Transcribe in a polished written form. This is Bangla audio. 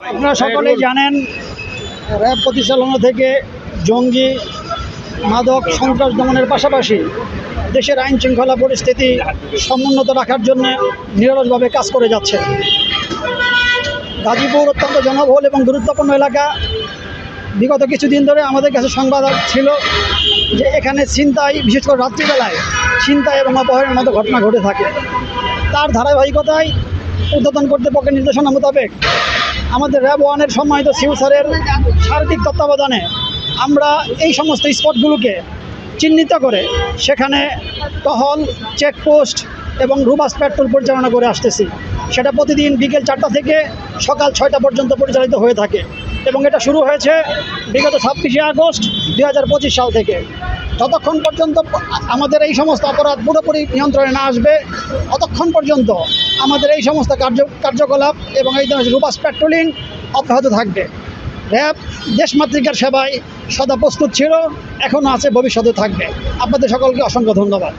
আপনারা সকলেই জানেন র্যাব পরিচালনা থেকে জঙ্গি মাদক সন্ত্রাস দমনের পাশাপাশি দেশের আইন শৃঙ্খলা পরিস্থিতি সমুন্নত রাখার জন্য নিরলসভাবে কাজ করে যাচ্ছে। গাজীপুর অত্যন্ত জনবহুল এবং গুরুত্বপূর্ণ এলাকা। বিগত কিছুদিন ধরে আমাদের কাছে সংবাদ ছিল যে এখানে ছিনতাই, বিশেষ করে রাত্রিবেলায় ছিনতাই এবং অপহরণের মতো ঘটনা ঘটে থাকে। তার ধারাবাহিকতায় ঊর্ধ্বতন কর্তৃপক্ষের নির্দেশনা মোতাবেক আমাদের র্যাব ওয়ানের সম্মানিত সিউ স্যারের সার্বিক তত্ত্বাবধানে আমরা এই সমস্ত স্পটগুলোকে চিহ্নিত করে সেখানে টহল, চেকপোস্ট এবং রুবাস পেট্রোল পরিচালনা করে আসতেছি। সেটা প্রতিদিন বিকেল 4টা থেকে সকাল 6টা পর্যন্ত পরিচালিত হয়ে থাকে এবং এটা শুরু হয়েছে বিগত 26শে আগস্ট 2025 সাল থেকে। যতক্ষণ পর্যন্ত আমাদের এই সমস্ত অপরাধ পুরোপুরি নিয়ন্ত্রণে না আসবে ততক্ষণ পর্যন্ত আমাদের এই সমস্ত কার্যকলাপ এবং এই ধরনের রুবাস পেট্রোলিং অব্যাহত থাকবে। র্যাব দেশমাতৃকার সেবায় সদা প্রস্তুত ছিল, এখনও আছে, ভবিষ্যতে থাকবে। আপনাদের সকলকে অসংখ্য ধন্যবাদ।